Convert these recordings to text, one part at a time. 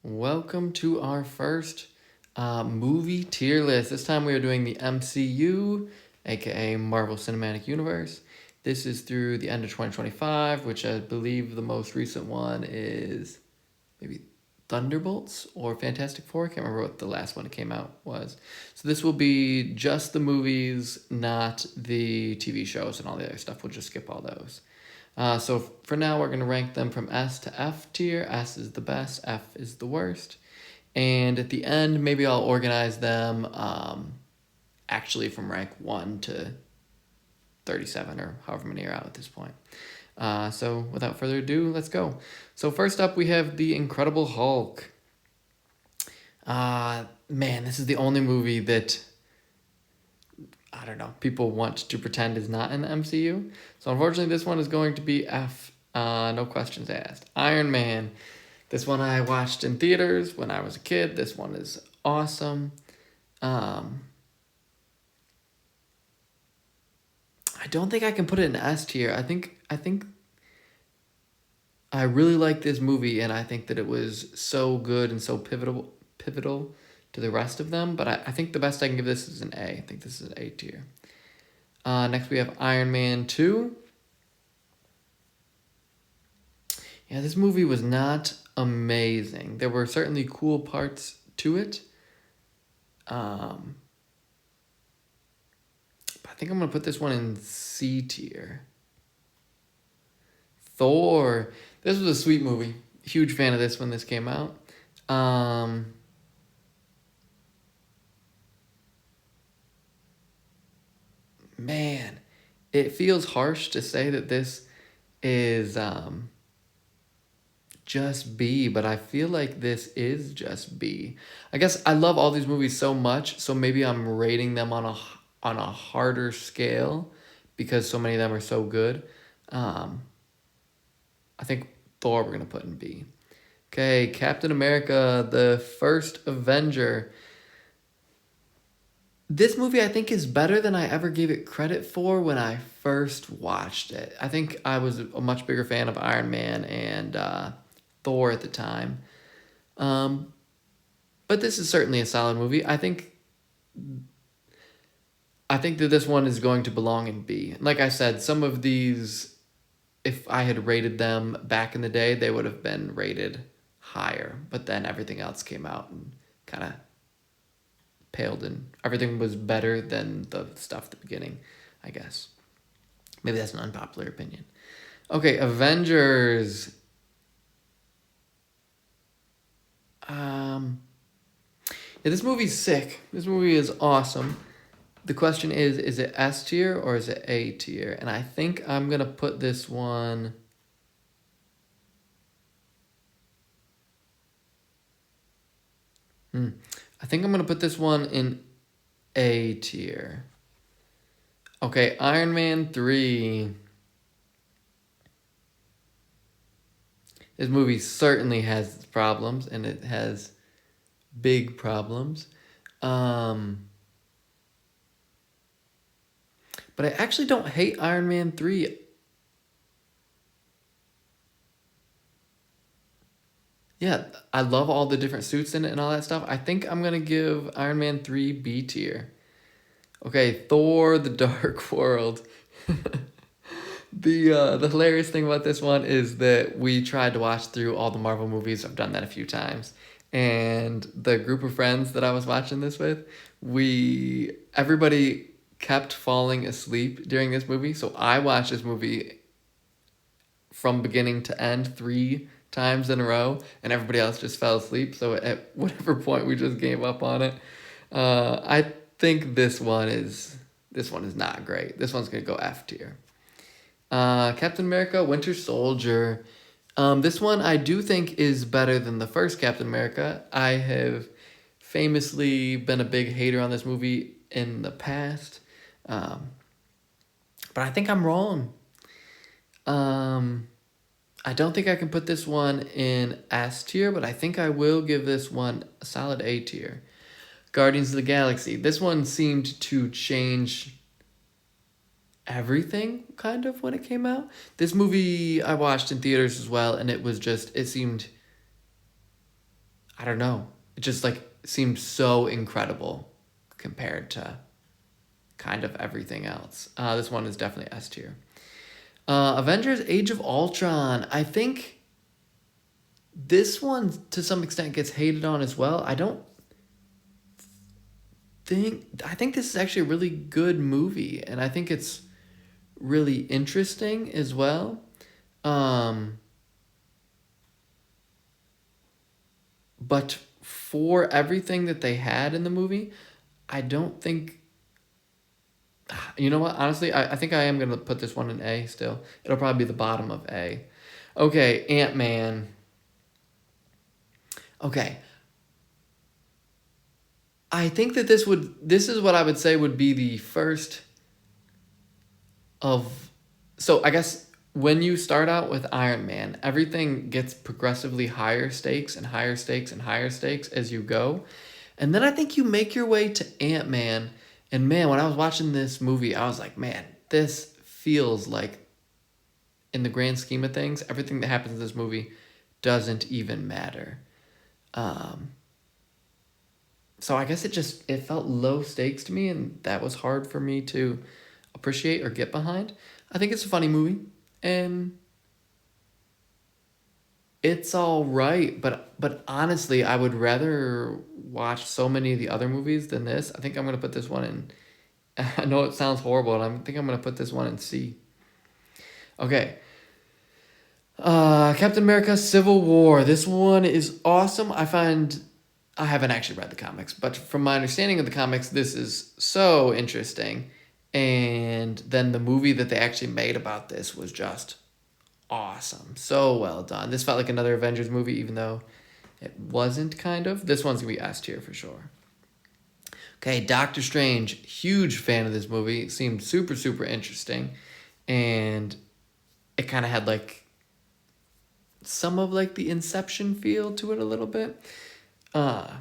Welcome to our first movie tier list. This time we are doing the MCU, aka Marvel Cinematic Universe. This is through the end of 2025, which I believe the most recent one is maybe Thunderbolts or Fantastic Four. I can't remember what the last one that came out was. So this will be just the movies, not the TV shows and all the other stuff. We'll just skip all those. So for now, we're going to rank them from S to F tier. S is the best, F is the worst. And at the end, maybe I'll organize them actually from rank 1 to 37 or however many are out at this point. So without further ado, let's go. So first up, we have The Incredible Hulk. Man, this is the only movie that I don't know, people want to pretend is not in the MCU. So unfortunately, this one is going to be F. No questions asked. Iron Man. This one I watched in theaters when I was a kid. This one is awesome. I don't think I can put it in S tier. I think I really like this movie, and I think that it was so good and so pivotal to the rest of them. But I think the best I can give this is an A. I think this is an A tier. Next we have Iron Man 2. Yeah, this movie was not amazing. There were certainly cool parts to it. But I think I'm going to put this one in C tier. Thor. This was a sweet movie. Huge fan of this when this came out. Man, it feels harsh to say that this is just B, but I feel like this is just B. I guess I love all these movies so much, so maybe I'm rating them on a harder scale because so many of them are so good. I think Thor we're gonna put in B. Okay, Captain America, the First Avenger. This movie I think is better than I ever gave it credit for when I first watched it. I think I was a much bigger fan of Iron Man and Thor at the time. But this is certainly a solid movie. I think that this one is going to belong in B. Like I said, some of these, if I had rated them back in the day, they would have been rated higher. But then everything else came out and kind of paled in. Everything was better than the stuff at the beginning, I guess. Maybe that's an unpopular opinion. Okay, Avengers. Yeah, this movie's sick. This movie is awesome. The question is it S tier or is it A tier? And I think I'm going to put this one... I think I'm going to put this one in A tier. Okay, Iron Man 3. This movie certainly has its problems, and it has big problems. But I actually don't hate Iron Man 3. Yeah, I love all the different suits in it and all that stuff. I think I'm going to give Iron Man 3 B tier. Okay, Thor: The Dark World. The hilarious thing about this one is that we tried to watch through all the Marvel movies. I've done that a few times. And the group of friends that I was watching this with, everybody kept falling asleep during this movie. So I watched this movie from beginning to end 3 times in a row, and everybody else just fell asleep. So at whatever point we just gave up on it. I think this one is not great. This one's gonna go F tier. Captain America: Winter Soldier. This one I do think is better than the first Captain America. I have famously been a big hater on this movie in the past. But I think I'm wrong. I don't think I can put this one in S tier, but I think I will give this one a solid A tier. Guardians of the Galaxy. This one seemed to change everything kind of when it came out. This movie I watched in theaters as well, and it seemed I don't know. It just like seemed so incredible compared to kind of everything else. This one is definitely S tier. Avengers Age of Ultron. I think this one to some extent gets hated on as well. I think this is actually a really good movie, and I think it's really interesting as well. Um, but for everything that they had in the movie, I don't think. You know what? Honestly, I think I am gonna put this one in A still. It'll probably be the bottom of A. Okay, Ant-Man. Okay. I think that this is what I would say would be the first of, so I guess when you start out with Iron Man, everything gets progressively higher stakes and higher stakes and higher stakes as you go. And then I think you make your way to Ant-Man. And man, when I was watching this movie, I was like, man, this feels like, in the grand scheme of things, everything that happens in this movie doesn't even matter. Um, so I guess it felt low stakes to me, and that was hard for me to appreciate or get behind. I think it's a funny movie, and it's all right, but honestly, I would rather watch so many of the other movies than this. I think I'm gonna put this one in. I know it sounds horrible, and I think I'm gonna put this one in C. Okay. Captain America: Civil War. This one is awesome. I haven't actually read the comics, but from my understanding of the comics, this is so interesting. And then the movie that they actually made about this was just awesome. So well done. This felt like another Avengers movie, even though it wasn't, kind of. This one's going to be S tier for sure. Okay, Doctor Strange. Huge fan of this movie. It seemed super, super interesting. And it kind of had like some of like the Inception feel to it a little bit. Uh,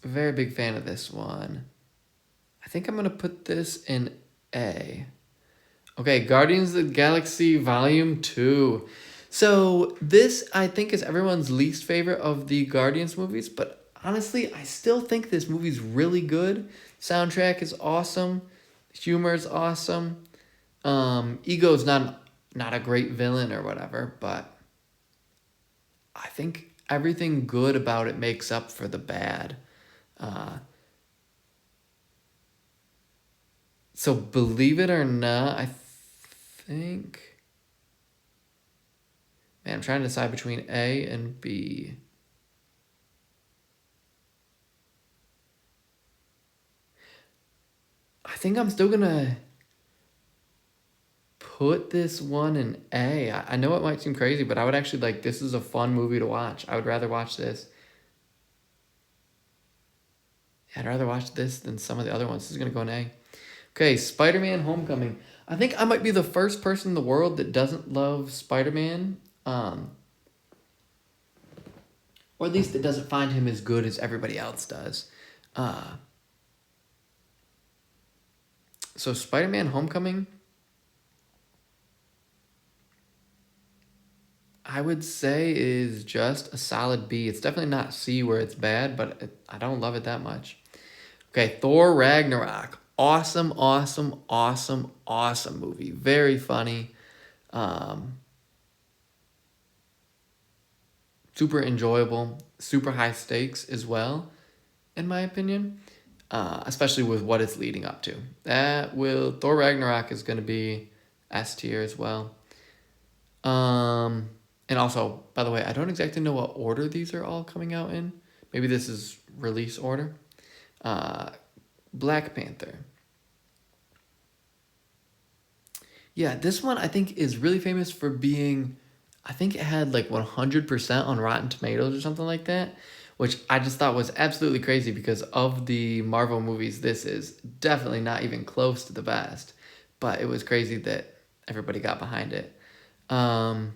Very big fan of this one. I think I'm going to put this in A. Okay, Guardians of the Galaxy Volume 2. So this, I think, is everyone's least favorite of the Guardians movies, but honestly, I still think this movie's really good. Soundtrack is awesome. Humor is awesome. Ego's not a great villain or whatever, but I think everything good about it makes up for the bad. Uh, so believe it or not, I think. Man, I'm trying to decide between A and B. I think I'm still gonna put this one in A. I know it might seem crazy, but I would actually like, this is a fun movie to watch. I would rather watch this. I'd rather watch this than some of the other ones. This is gonna go in A. Okay, Spider-Man Homecoming. I think I might be the first person in the world that doesn't love Spider-Man. Or at least that doesn't find him as good as everybody else does. Uh, so Spider-Man Homecoming, I would say, is just a solid B. It's definitely not C where it's bad, but I don't love it that much. Okay, Thor Ragnarok. Awesome, awesome, awesome, awesome movie. Very funny. Um, Super enjoyable. Super high stakes as well, in my opinion. Especially with what it's leading up to. Thor Ragnarok is going to be S tier as well. And also, by the way, I don't exactly know what order these are all coming out in. Maybe this is release order. Black Panther. Yeah, this one I think is really famous for being, I think it had like 100% on Rotten Tomatoes or something like that, which I just thought was absolutely crazy because of the Marvel movies, this is definitely not even close to the best. But it was crazy that everybody got behind it. Um,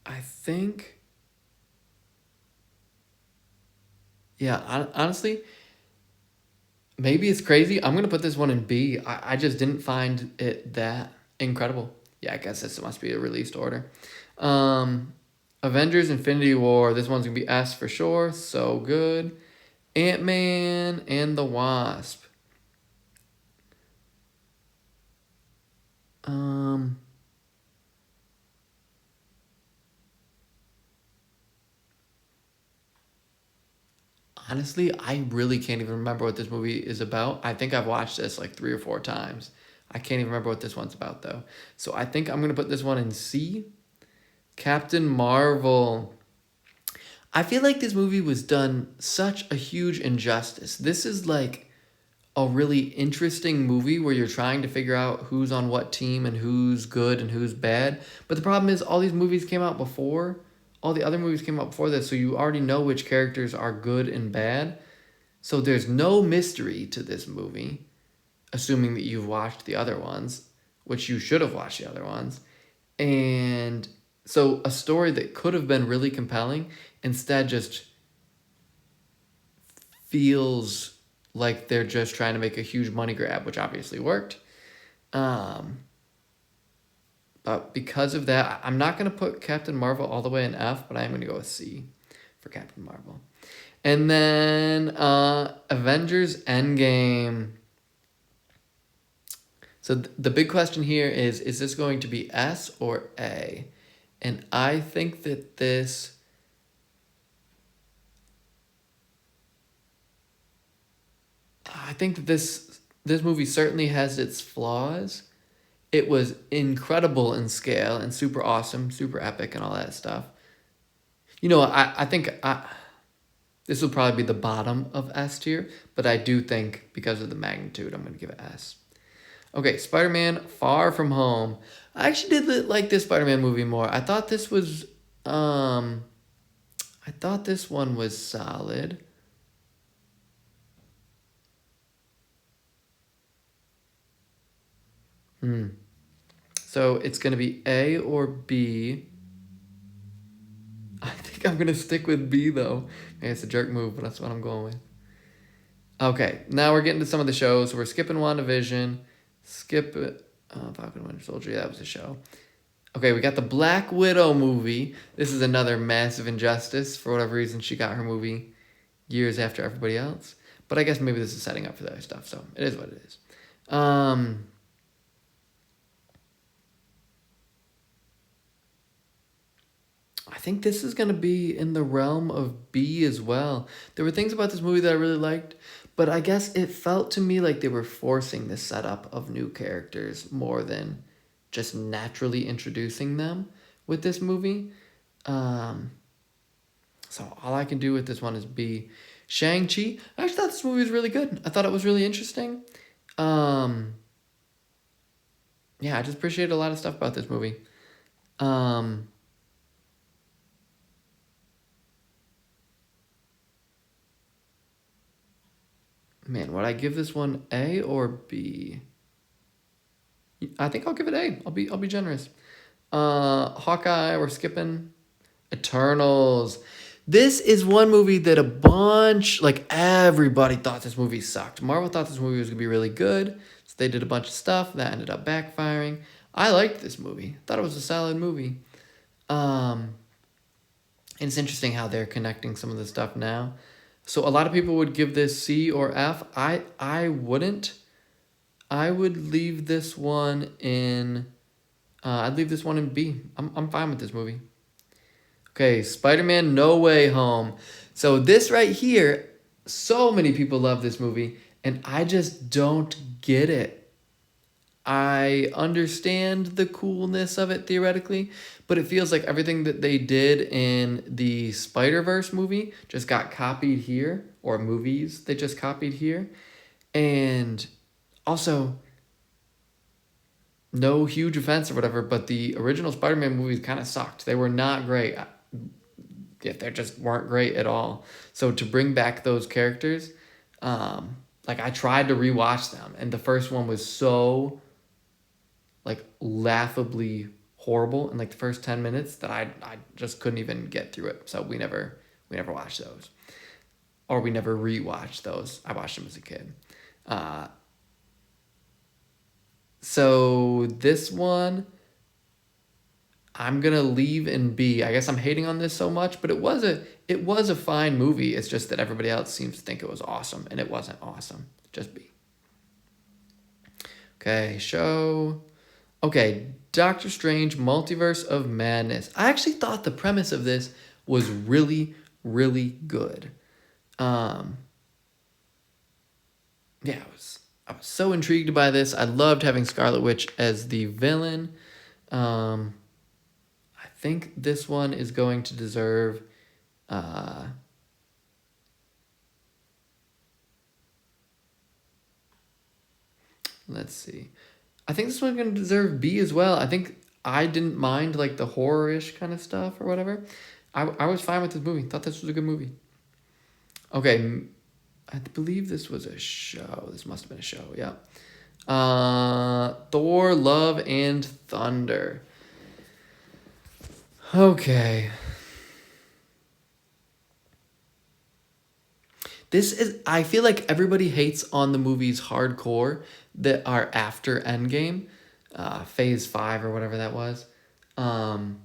I think, yeah, honestly, Maybe it's crazy. I'm gonna put this one in B. I just didn't find it that incredible. Yeah, I guess this must be a released order. Um, Avengers: Infinity War. This one's gonna be S for sure. So good. Ant-Man and the Wasp. Um, Honestly, I really can't even remember what this movie is about. I think I've watched this like 3 or 4 times. I can't even remember what this one's about though. So I think I'm gonna put this one in C. Captain Marvel. I feel like this movie was done such a huge injustice. This is like a really interesting movie where you're trying to figure out who's on what team and who's good and who's bad. But the problem is all these movies came out before. All the other movies came out before this, so you already know which characters are good and bad. So there's no mystery to this movie, assuming that you've watched the other ones, which you should have watched the other ones. And so a story that could have been really compelling instead just feels like they're just trying to make a huge money grab, which obviously worked. Um, but because of that, I'm not going to put Captain Marvel all the way in F, but I am going to go with C for Captain Marvel. And then Avengers Endgame. So the big question here is this going to be S or A? And I think that this movie certainly has its flaws. It was incredible in scale and super awesome, super epic and all that stuff. I think this will probably be the bottom of S tier, but I do think because of the magnitude, I'm going to give it S. Okay, Spider-Man Far From Home. I actually did like this Spider-Man movie more. I thought this one was solid. So it's going to be A or B. I think I'm going to stick with B, though. Maybe it's a jerk move, but that's what I'm going with. Okay, now we're getting to some of the shows. We're skipping WandaVision. Skip Falcon and Winter Soldier. Yeah, that was a show. Okay, we got the Black Widow movie. This is another massive injustice. For whatever reason, she got her movie years after everybody else. But I guess maybe this is setting up for the other stuff, so it is what it is. I think this is going to be in the realm of B as well. There were things about this movie that I really liked, but I guess it felt to me like they were forcing the setup of new characters more than just naturally introducing them with this movie. So all I can do with this one is B. Shang-Chi. I actually thought this movie was really good. I thought it was really interesting. Yeah, I just appreciated a lot of stuff about this movie. Man, would I give this one A or B? I think I'll give it A. I'll be generous. Hawkeye, we're skipping. Eternals. This is one movie that like everybody thought this movie sucked. Marvel thought this movie was gonna be really good, so they did a bunch of stuff that ended up backfiring. I liked this movie. Thought it was a solid movie. And it's interesting how they're connecting some of the stuff now. So a lot of people would give this C or F. I wouldn't. I would leave this one in. I'd leave this one in B. I'm fine with this movie. Okay, Spider-Man No Way Home. So this right here, so many people love this movie, and I just don't get it. I understand the coolness of it theoretically, but it feels like everything that they did in the Spider-Verse movie just got copied here, or movies they just copied here. And also, no huge offense or whatever, but the original Spider-Man movies kind of sucked. They were not great. Yeah, they just weren't great at all. So to bring back those characters, like I tried to rewatch them, and the first one was so like laughably horrible in like the first 10 minutes that I just couldn't even get through it. So we never watched those. Or we never rewatched those. I watched them as a kid. Uh, so this one, I'm gonna leave in B. I guess I'm hating on this so much, but it was a fine movie. It's just that everybody else seems to think it was awesome, and it wasn't awesome. Just B. Okay, show. Okay, Doctor Strange, Multiverse of Madness. I actually thought the premise of this was really, really good. Um, yeah, I was so intrigued by this. I loved having Scarlet Witch as the villain. Um, I think this one is going to deserve. Uh, let's see. I think this one's going to deserve B as well. I think I didn't mind like the horror-ish kind of stuff or whatever. I was fine with this movie. Thought this was a good movie. Okay, I believe this was a show. This must have been a show. Yeah. Thor: Love and Thunder. Okay. This is. I feel like everybody hates on the movies hardcore that are after Endgame, Phase 5 or whatever that was. Um,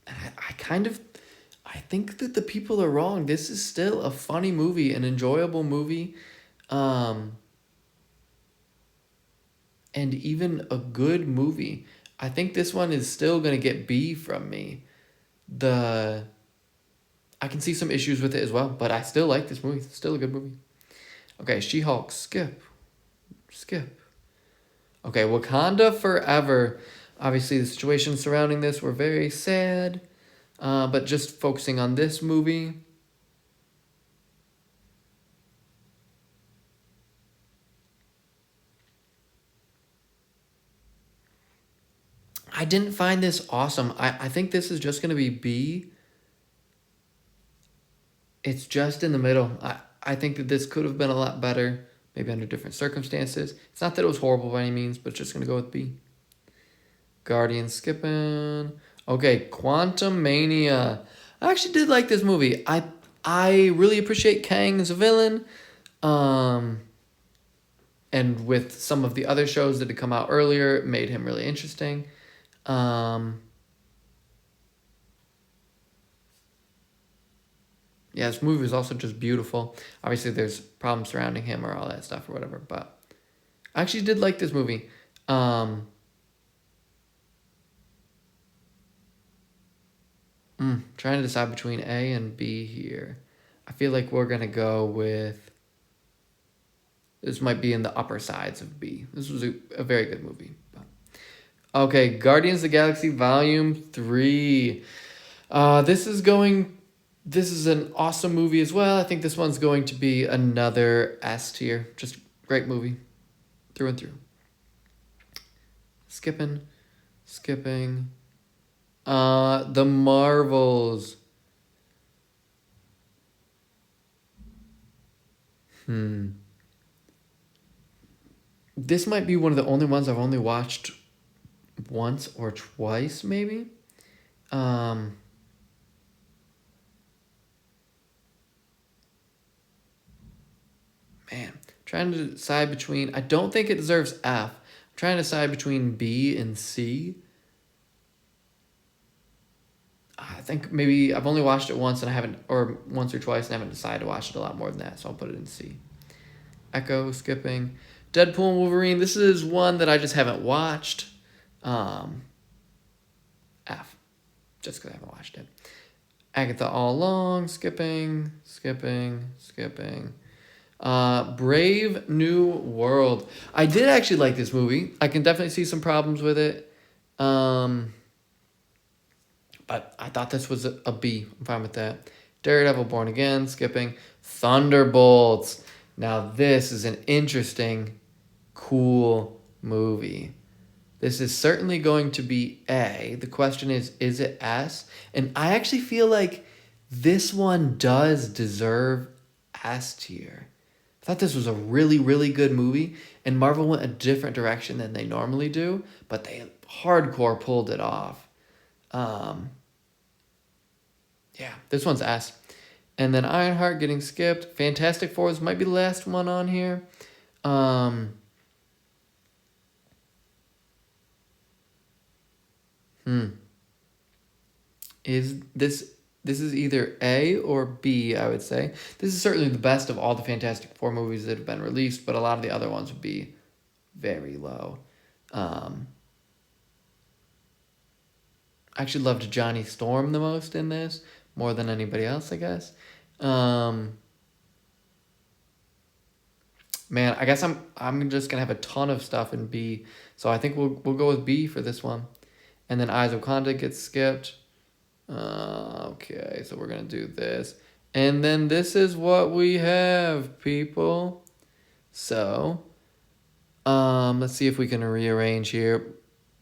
I kind of. I think that the people are wrong. This is still a funny movie, an enjoyable movie. Um, and even a good movie. I think this one is still gonna get B from me. The I can see some issues with it as well, but I still like this movie. It's still a good movie. Okay, She-Hulk, skip. Okay, Wakanda Forever. Obviously, the situations surrounding this were very sad, but just focusing on this movie. I didn't find this awesome. I think this is just going to be B. It's just in the middle. I think that this could have been a lot better, maybe under different circumstances. It's not that it was horrible by any means, but it's just going to go with B. Guardian skipping. Okay, Quantum Mania. I actually did like this movie. I really appreciate Kang as a villain. Um, and with some of the other shows that had come out earlier, it made him really interesting. Um, yeah, this movie was also just beautiful. Obviously, there's problems surrounding him or all that stuff or whatever, but I actually did like this movie. Trying to decide between A and B here. I feel like we're gonna go with. This might be in the upper sides of B. This was a very good movie. Okay, Guardians of the Galaxy Volume 3. This is an awesome movie as well. I think this one's going to be another S tier. Just great movie. Through and through. Skipping. The Marvels. This might be one of the only ones I've only watched once or twice, maybe. Man, trying to decide between. I don't think it deserves F. I'm trying to decide between B and C. I think maybe I've only watched it once and I haven't, or once or twice, and I haven't decided to watch it a lot more than that, so I'll put it in C. Echo, skipping. Deadpool and Wolverine. This is one that I just haven't watched. F. Just because I haven't watched it. Agatha All Along, skipping. Brave New World. I did actually like this movie. I can definitely see some problems with it. But I thought this was a B. I'm fine with that. Daredevil Born Again, skipping. Thunderbolts. Now this is an interesting, cool movie. This is certainly going to be A. The question is it S? And I actually feel like this one does deserve S tier. I thought this was a really, really good movie, and Marvel went a different direction than they normally do, but they hardcore pulled it off. Yeah, this one's S. And then Ironheart getting skipped. Fantastic Fours might be the last one on here. Um, is this is either A or B, I would say. This is certainly the best of all the Fantastic Four movies that have been released, but a lot of the other ones would be very low. Um, I actually loved Johnny Storm the most in this, more than anybody else, I guess. Um, man, I guess I'm just gonna have a ton of stuff in B, so I think we'll go with B for this one, and then Eyes of Wakanda gets skipped. Okay, so we're gonna do this, and then this is what we have, people. So, let's see if we can rearrange here.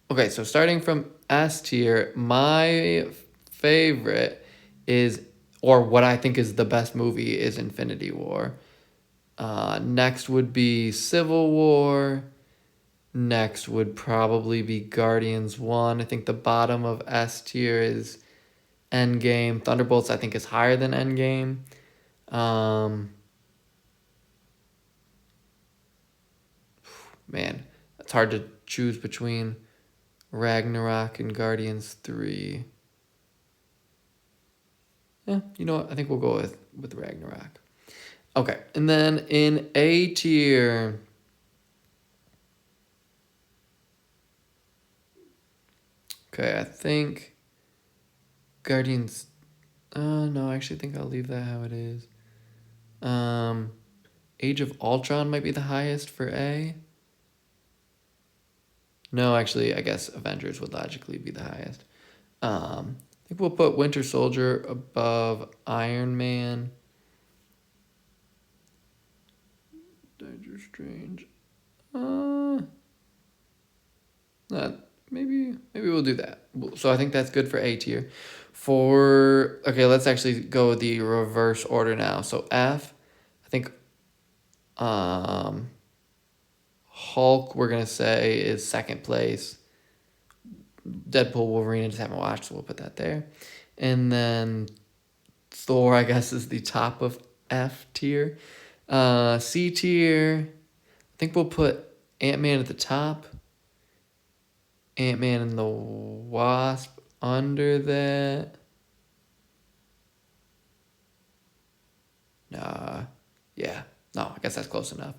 Okay, so starting from S tier, my favorite is, or what I think is the best movie, is Infinity War. Next would be Civil War. Next would probably be Guardians 1. I think the bottom of S tier is Endgame. Thunderbolts, I think, is higher than Endgame. Man, it's hard to choose between Ragnarok and Guardians 3. Yeah, you know what? I think we'll go with Ragnarok. Okay, and then in A tier, okay, I think Guardians. No, I actually think I'll leave that how it is. Age of Ultron might be the highest for A. No, actually, I guess Avengers would logically be the highest. I think we'll put Winter Soldier above Iron Man. Doctor Strange. Maybe we'll do that. So I think that's good for A tier. Okay, let's actually go the reverse order now. So F, I think Hulk, we're gonna say, is second place. Deadpool, Wolverine, I just haven't watched, so we'll put that there. And then Thor, I guess, is the top of F tier. C tier, I think we'll put Ant-Man at the top. Ant-Man and the Wasp under that. Yeah. No, I guess that's close enough.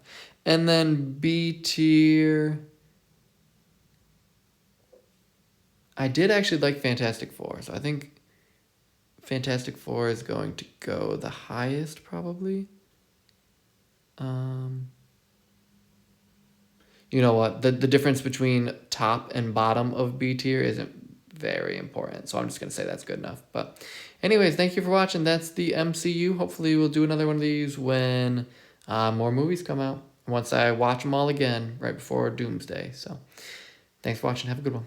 And then B tier. I did actually like Fantastic Four, so I think Fantastic Four is going to go the highest, probably. You know what? The difference between top and bottom of B tier isn't very important, so I'm just going to say that's good enough. But anyways, thank you for watching. That's the MCU. Hopefully we'll do another one of these when more movies come out, once I watch them all again right before Doomsday. So thanks for watching. Have a good one.